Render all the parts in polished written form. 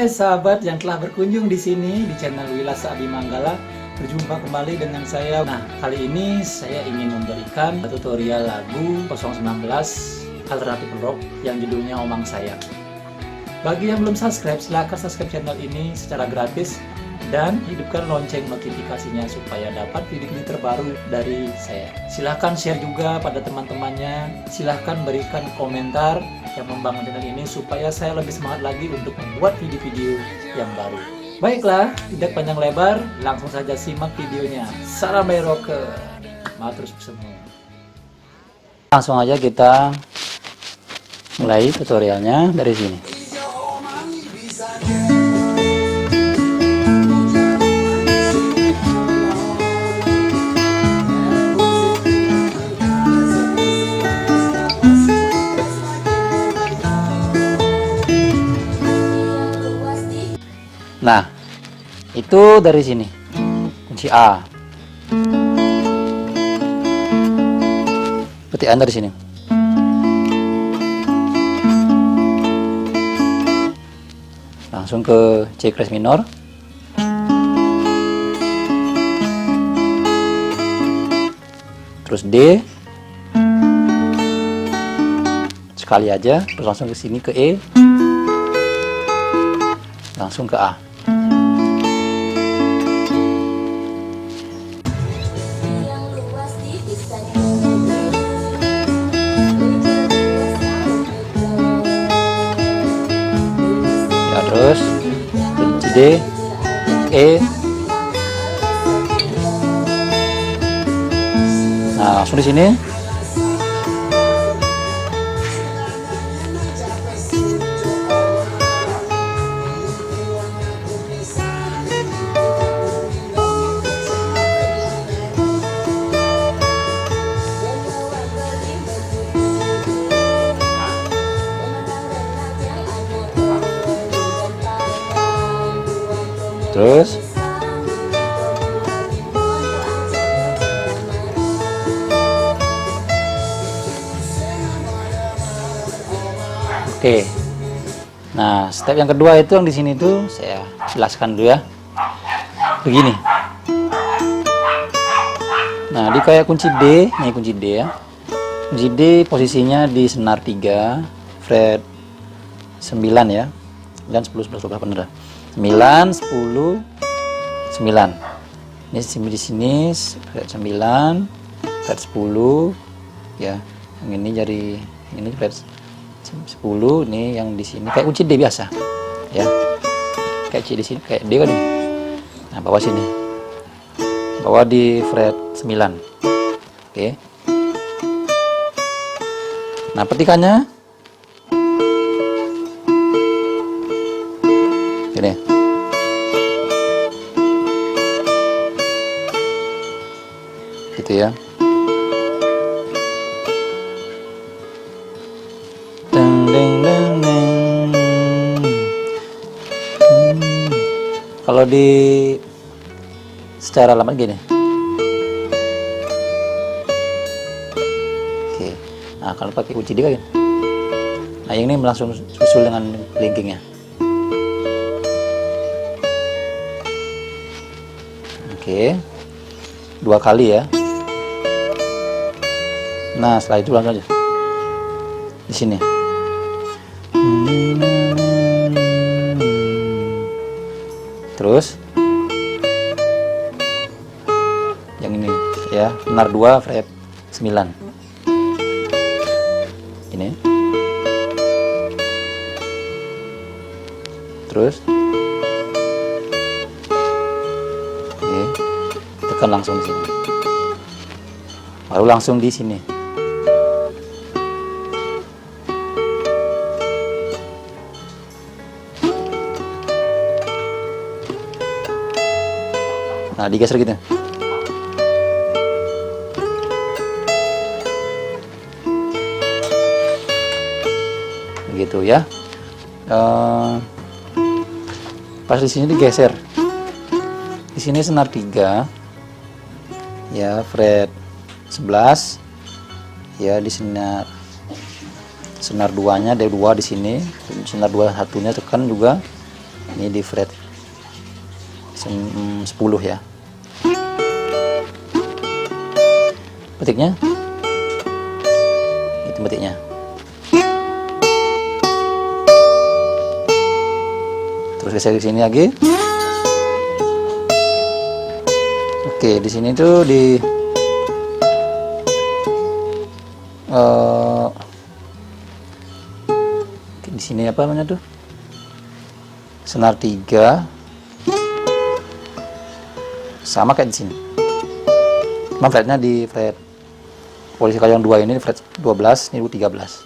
Hai sahabat yang telah berkunjung di sini di channel Wilas Abimanggala. Berjumpa kembali dengan saya. Nah, kali ini saya ingin memberikan tutorial lagu 019 Alternatif Rock yang judulnya Omang Sayang. Bagi yang belum subscribe, silahkan subscribe channel ini secara gratis dan hidupkan lonceng notifikasinya supaya dapat video-video terbaru dari saya. Silahkan share juga pada teman-temannya. Silahkan berikan komentar yang membangun channel ini supaya saya lebih semangat lagi untuk membuat video-video yang baru. Baiklah, tidak panjang lebar, langsung saja simak videonya. Salam rocker, matur semua. Langsung aja kita mulai tutorialnya dari sini. Nah, itu dari sini kunci A. Petik A dari sini. Langsung ke C kres minor. Terus D. Sekali aja, terus langsung ke sini ke E. Langsung ke A. Ya, terus kunci D, E. Nah, langsung di sini. Terus oke. Nah, step yang kedua itu yang di sini tuh saya jelaskan dulu ya. Begini. Nah, di kayak kunci D, ini kunci D ya. Kunci D posisinya di senar 3, fret 9 ya. 9, 10, 11, 12 bener. 9, 10, 9. Ini di sini fret 9, fret 10 ya. Yang ini jadi ini fret 10, ini yang di sini kayak kunci D biasa. Ya. Kayak C di sini kayak D kan ini. Nah, bawah sini. Bawah di fret 9. Oke. Nah, petikannya ini. Gitu ya. Deng deng deng deng. Kalau di secara lama gini. Oke. Nah, kalau pakai kunci D kan. Nah, yang ini langsung susul dengan linkingnya. Oke, 2 kali ya. Nah, setelah itu langsung aja di sini. Terus yang ini ya, senar 2 fret 9. Ini. Terus tekan langsung di sini. Baru langsung di sini. Nah, digeser gitu. Begitu ya. Pas di sini digeser. Di sini senar 3. Ya, fret 11 ya, di senar 2 nya D2 di sini, senar 2 satunya tekan juga Ini di fret 10 ya. Petiknya, itu petiknya. Terus geser ke sini lagi. Oke, di sini tuh di sini apa namanya tuh? Senar 3. Sama kayak di sini. Cuma fretnya di fret posisi kalau yang 2 ini di fret 12, ini 13.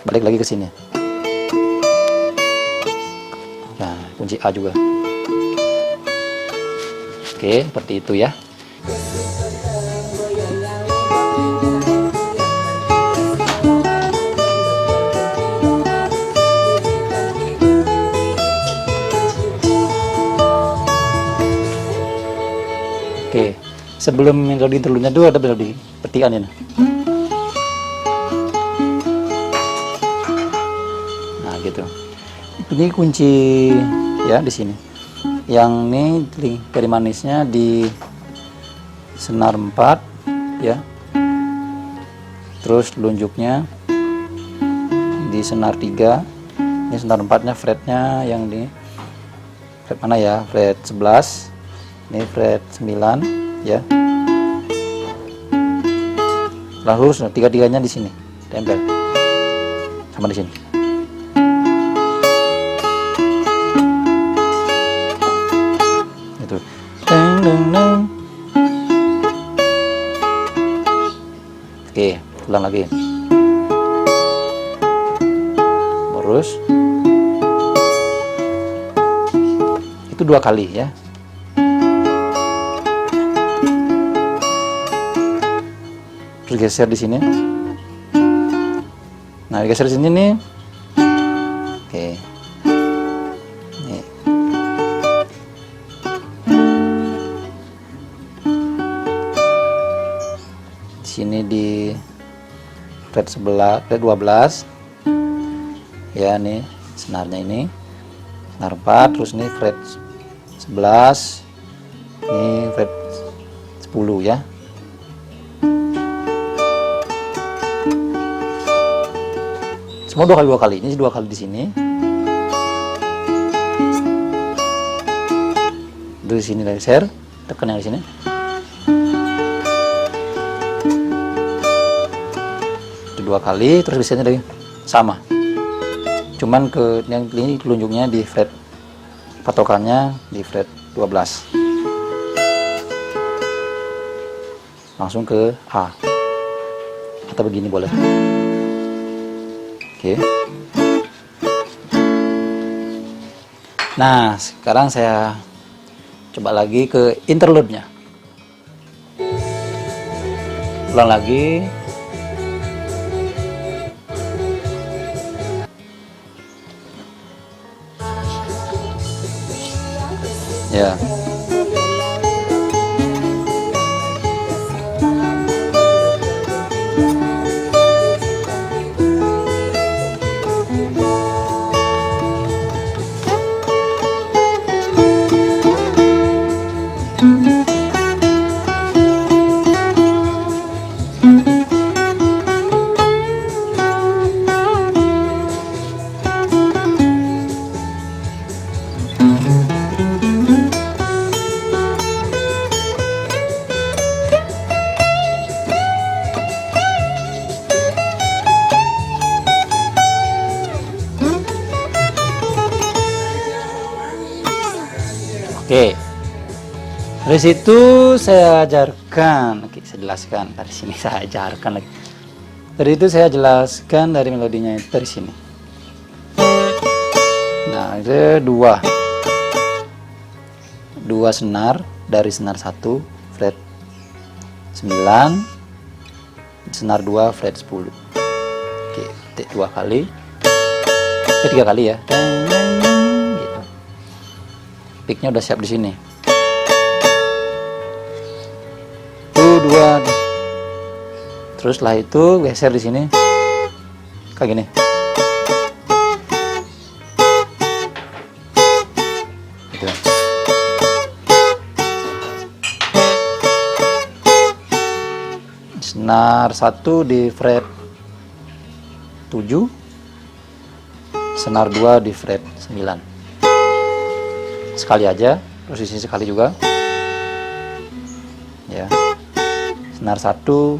Balik lagi ke sini. Nah, kunci A juga. Oke, seperti itu ya. Oke, sebelum melodi interlude-nya dulu ada melodi petikan ini. Nah, gitu. Ini kunci ya di sini. Yang ini dari manisnya di senar 4 ya. Terus telunjuknya di senar 3. Ini senar 4-nya fretnya yang di fret mana ya? Fret 11. Ini fret 9 ya. Lalu tiga-tiganya di sini tempel sama di sini. Itu. Deng deng deng. Oke, ulang lagi. Terus itu 2 kali ya. Terus geser di sini. Nah, geser di sini nih. Oke. Nih. Di sini di fret 11, fret 12. Ya, nih senarnya ini. Senar 4, terus ini fret 11. Ini fret 10 ya. Semua 2 kali, ini 2 kali di sini. Di sini geser, tekan yang di sini. Itu 2 kali, terus di sini lagi sama. Cuman ke yang ini telunjuknya di fret patokannya di fret 12. Langsung ke A. Atau begini boleh. Oke. Nah, sekarang saya coba lagi ke interlude-nya. Ulang lagi. Ya. Oke, dari situ saya ajarkan, oke, saya jelaskan dari sini, saya ajarkan lagi. Dari itu saya jelaskan dari melodinya itu dari sini. Nah, itu dua senar dari senar 1 fret 9, senar 2 fret 10. Oke, tik 2 kali, 3 kali ya. Picknya udah siap di sini. Tuh 2. Terus setelah itu geser di sini. kayak gini. Gitu. Senar 1 di fret 7, senar 2 di fret 9. Sekali aja, posisi sekali juga. Ya. Senar 1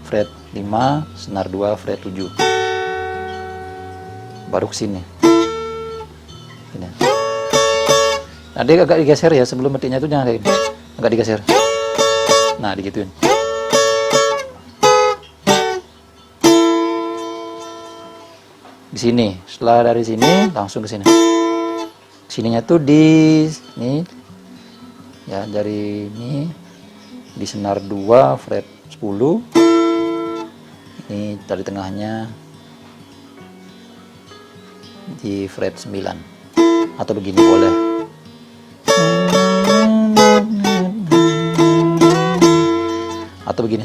fret 5, senar 2 fret 7. Baru ke sini. Ini. Nah, dia agak digeser ya, sebelum metiknya itu jangan kayak gini. Agak digeser. Nah, digituin. Di sini, setelah dari sini langsung ke sini. Sininya tuh di ini ya, dari ini di senar 2 fret 10. Ini dari tengahnya di fret 9. Atau begini boleh. Atau begini.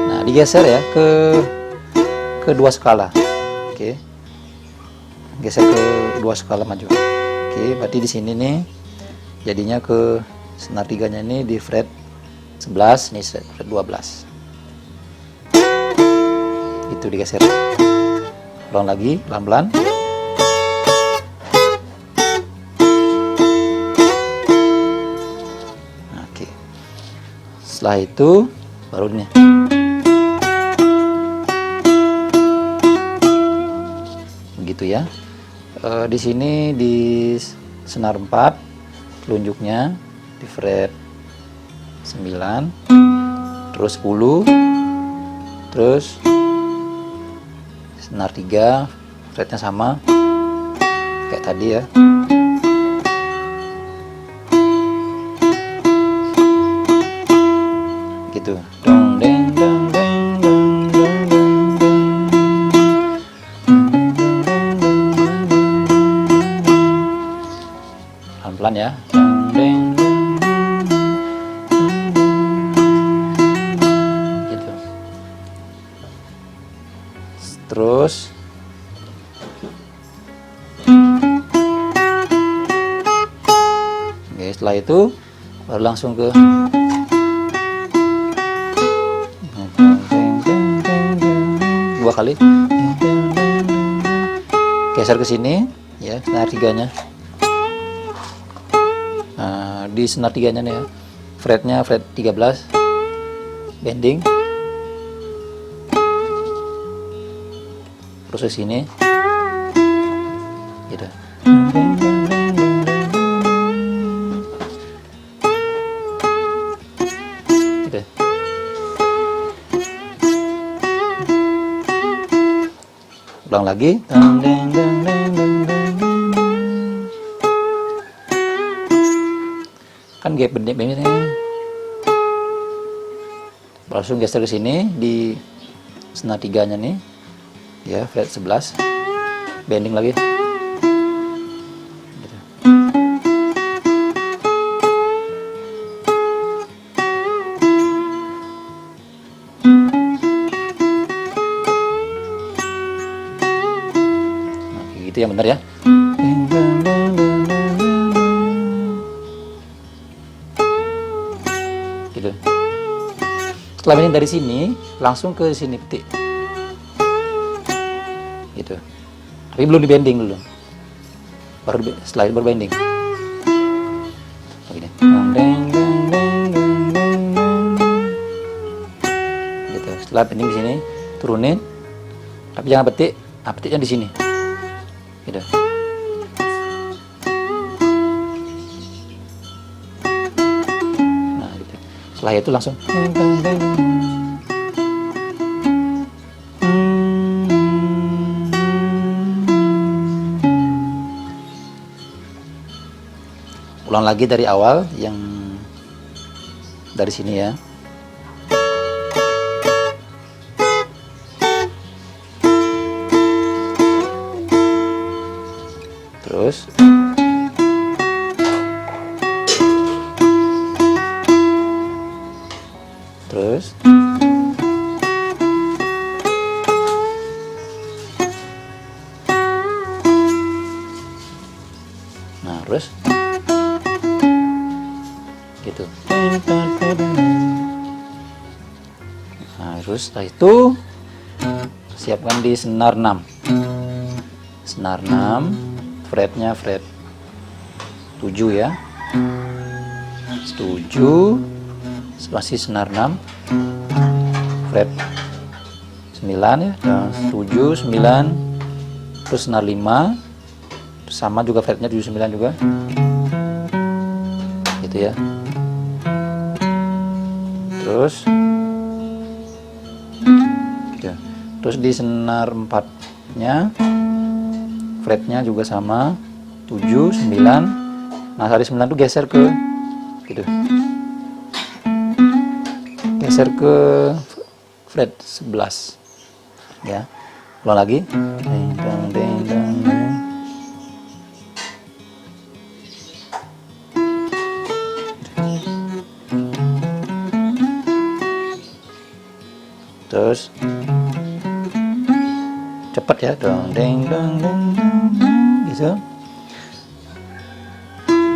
Nah, digeser ya ke 2 skala. Oke, geser ke 2 skala maju. Oke, berarti di sini nih jadinya ke senar 3-nya ini di fret 11, nih fret 12. Itu digeser. Ulang lagi pelan-pelan. Oke. Setelah itu baru ini. Begitu ya. Di sini di senar 4 telunjuknya di fret 9, terus 10, terus senar 3 fretnya sama kayak tadi ya. Gitu. Dong deng dong deng dong dong dong deng. Pelan-pelan ya. Gitu. Terus oke, setelah itu baru langsung ke dua kali. Geser ke sini ya, senar 3-nya. Nah, di senar 3-nya nih ya, fretnya fret 13, bending, terus ke sini gitu. Gitu. Ulang lagi. Kan gap bending-bendingnya. Langsung geser ke sini di senar 3-nya nih. Ya, fret 11. Bending lagi. Gitu. Nah, gitu yang benar ya. Gitu. Setelah bending dari sini langsung ke sini petik. Gitu. Tapi belum dibending dulu. Setelah itu baru bending. Begini. Gitu. Setelah bending di sini, turunin. Tapi jangan petik. Nah, petiknya di sini. Gitu. Nah, gitu. Setelah itu langsung ulang lagi dari awal, yang dari sini ya. Terus Nah, terus gitu. Nah, terus setelah itu siapkan di senar 6. Senar 6, fretnya fret 7 ya. 7, masih senar 6, fret 9 ya. Nah, 7, 9, terus senar 5, sama juga fretnya 7, 9 juga. Gitu ya. Terus gitu. Terus di senar 4-nya fretnya juga sama 7, 9. Nah, dari 9 tuh geser ke gitu. Geser ke fret 11 ya. Ulang lagi. Deng, deng, deng, deng, deng. Terus cepat ya, dong deng dong deng gitu.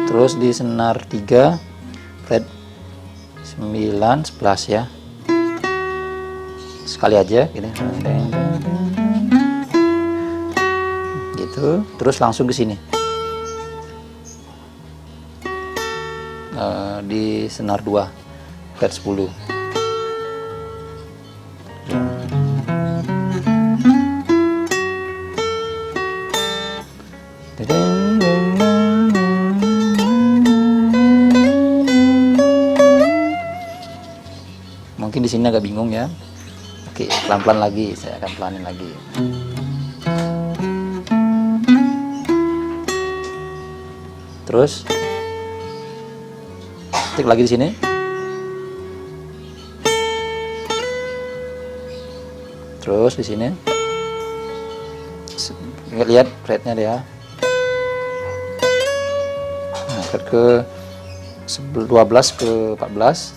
Terus di senar 3 fret 9, 11 ya. Sekali aja gini. Deng, deng, deng, deng. Gitu. Terus langsung ke sini. Di senar 2 fret 10. Mungkin di sini agak bingung ya. Oke, pelan-pelan lagi, saya akan pelanin lagi. Terus ketik lagi di sini. Terus di sini. Lihat fretnya dia. Nah, fret ke 12 ke 14.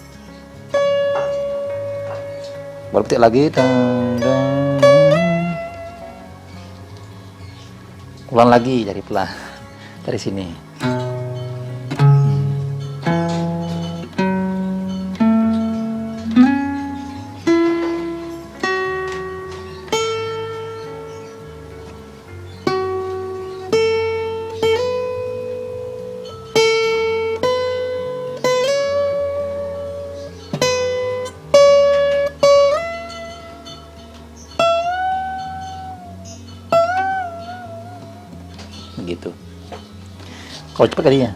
Baru petik lagi. Ulang lagi dari pelan dari sini. Begitu. Kalau cepat kalinya.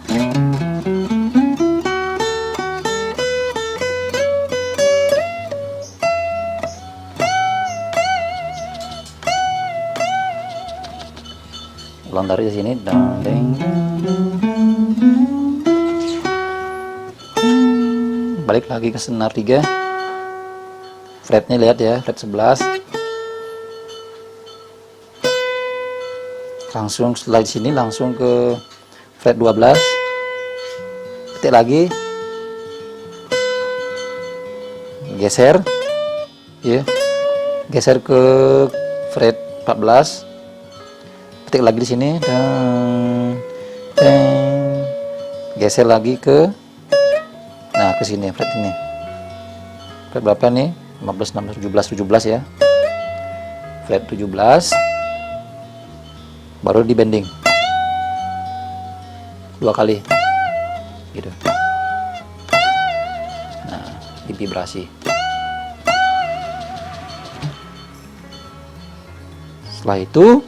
Ulang dari sini. Dang, deng. Balik lagi ke senar 3. Fretnya lihat ya, fret 11. Langsung setelah sini langsung ke fret 12. Petik lagi. Geser. Ya. Geser ke fret 14. Petik lagi di sini. Geser lagi ke ke sini fret ini. Fret berapa nih? 15, 16, 17, 17 ya. Fret 17. Baru di bending 2 kali gitu. Nah, di vibrasi. Setelah itu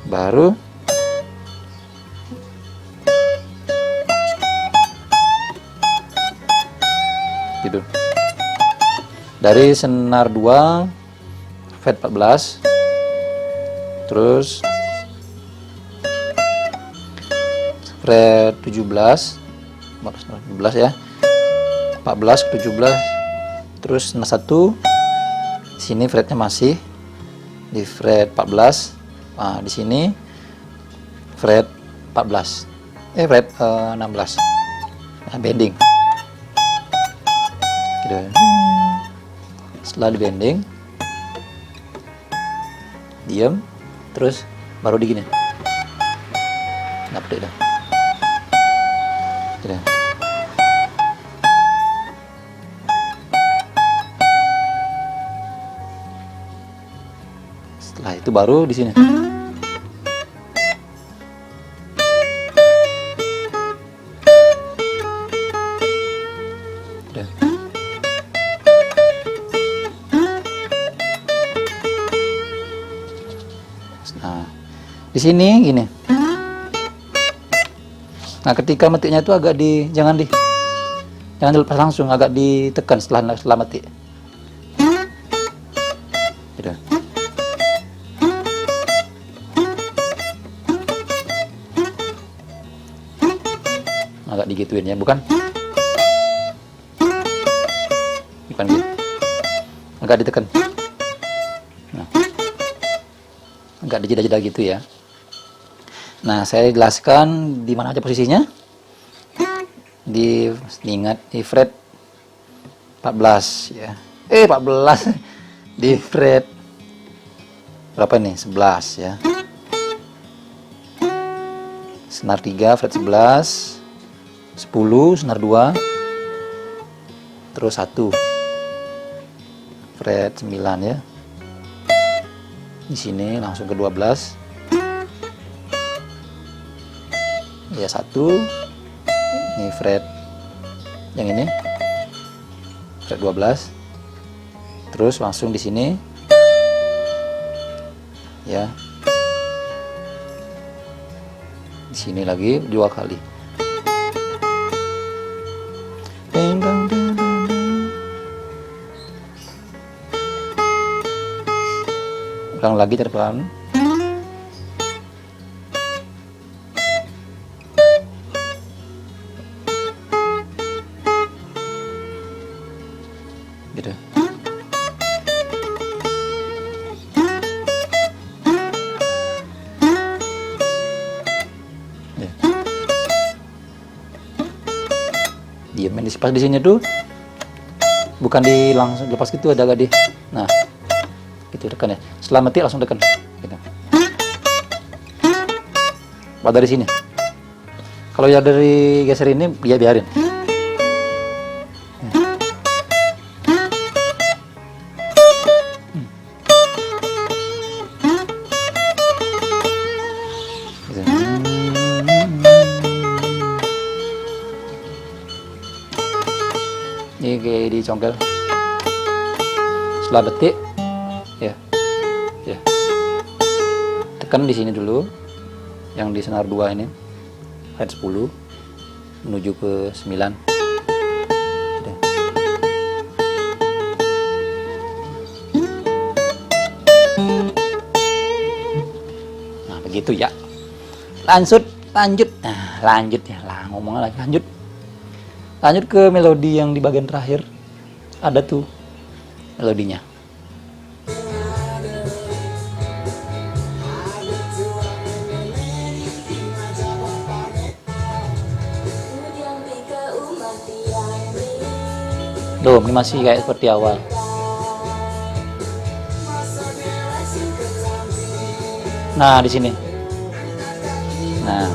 baru gitu. Dari senar 2 fret 14 terus fret 17 ya, 14 ke 17, terus senar 1 sini fretnya masih di fret 14. Nah, di sini fret 14 fret 16. Nah, bending gitu. Setelah di bending diam, terus baru digini. Nah, petik dah. Gitu. Setelah itu baru di sini. Gitu. Nah, di sini gini. Nah, ketika metiknya itu agak jangan dilepas langsung, agak ditekan setelah metik. Gitu. Agak digituin ya, bukan gitu. Agak ditekan. Nah, agak dijeda-jeda gitu ya. Nah, saya jelaskan di mana aja posisinya. Ingat di fret 14 ya. 14 di fret berapa nih? 11 ya. Senar 3 fret 11, 10 senar 2, terus 1 fret 9 ya. Di sini langsung ke 12. Ya 1. Ini fret yang ini fret 12. Terus langsung di sini ya. Di sini lagi 2 kali. Ulang lagi terpelan. Gitu. Ya. Diamin pas di sini tuh, bukan langsung lepas gitu, ada agak nah gitu, tekan ya. Setelah metik langsung tekan. Gitu. Dari sini. Kalau ya dari geser ini, ya biarin. Ini kayak dicongkel. Setelah detik ya tekan di sini dulu, yang di senar 2 ini fret 10 menuju ke 9. Udah. Nah begitu ya. Lanjut ngomongnya lagi. Lanjut ke melodi yang di bagian terakhir. Ada tuh melodinya. Loh, ini masih kayak seperti awal. Nah, di sini. Nah.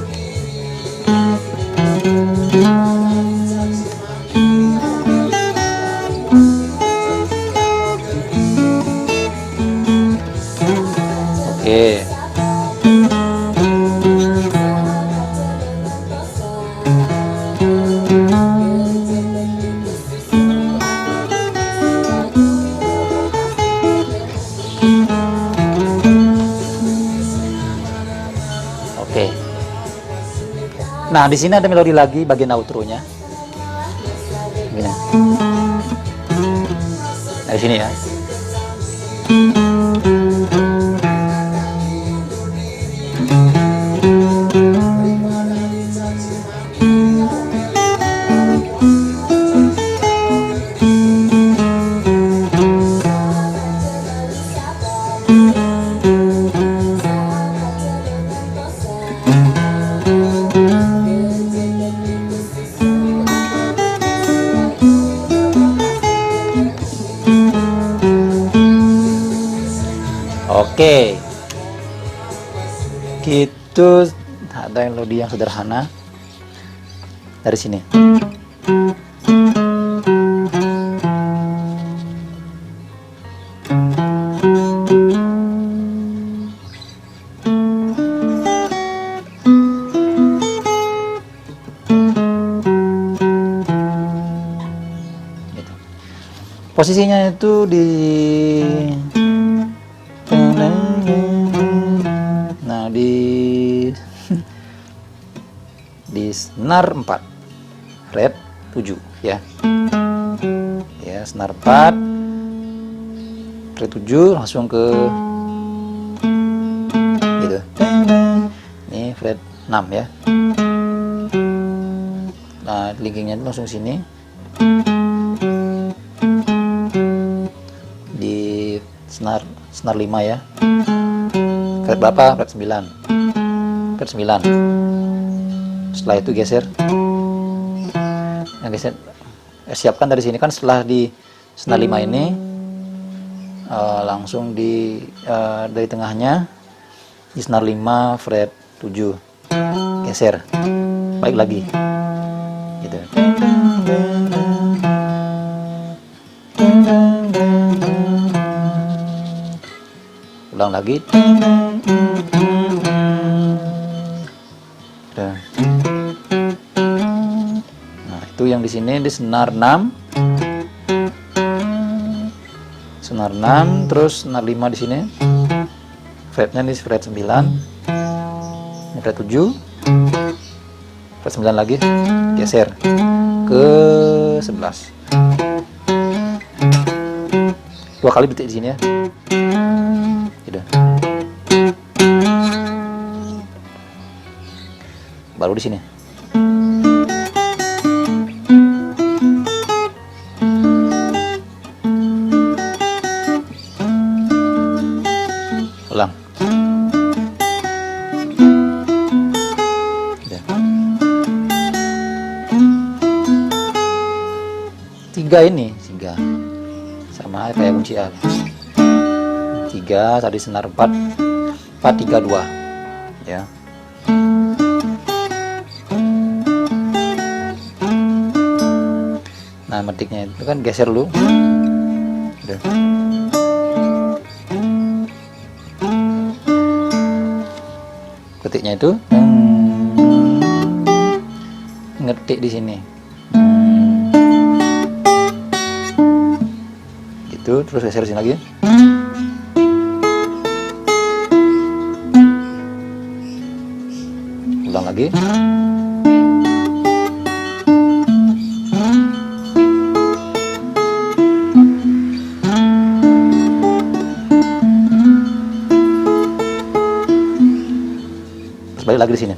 Oke. Oke. Nah, di sini ada melodi lagi bagian outro-nya. Gini. Nah, di sini ya. Oke, gitu. Ada melodi yang sederhana. dari sini. Gitu. Posisinya itu di di senar 4 fret 7 ya. Ya, senar 4 fret 7 langsung ke gitu. Ini fret 6 ya. Nah, linkingnya itu langsung sini. Di senar 5 ya. Fret berapa? Fret 9. Fret 9. Setelah itu geser. Yang geser siapkan dari sini kan setelah di senar 5 ini langsung di dari tengahnya di senar 5 fret 7 geser. Balik lagi. Gitu. Ulang lagi. Nah, itu yang di sini di senar 6. Senar 6, terus senar 5 di sini. Fretnya di fret 9. Ini fret 7. Fret 9 lagi, geser ke 11. 2 kali detik di sini ya. Gitu. Baru di sini. Ulang. Ya. 3 ini, 3. Sama kayak kunci A. 3 tadi senar 4 3 2 ya. Nah, metiknya itu kan geser dulu. Udah. Ketiknya itu ngetik di sini. Gitu, terus geser sini lagi. Ulang lagi. Terus balik lagi di sini.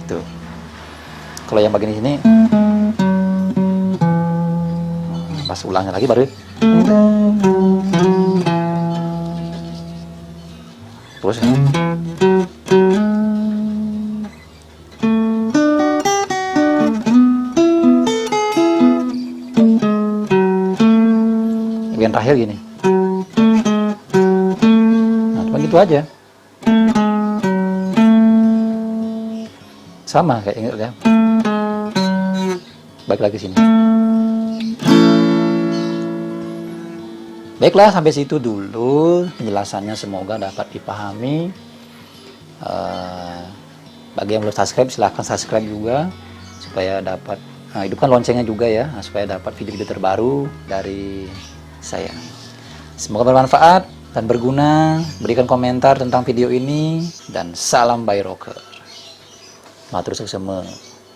Gitu. Kalau yang bagian sini pas ulangnya lagi baru terus ya. Bagian terakhir gini. Nah, cuma gitu aja. Sama kayak ingat ya. Balik lagi sini. Baiklah, sampai situ dulu penjelasannya, semoga dapat dipahami. Bagi yang belum subscribe, silahkan subscribe juga supaya dapat hidupkan loncengnya juga ya, supaya dapat video-video terbaru dari saya. Semoga bermanfaat dan berguna. Berikan komentar tentang video ini dan salam by rocker. Matur suksema.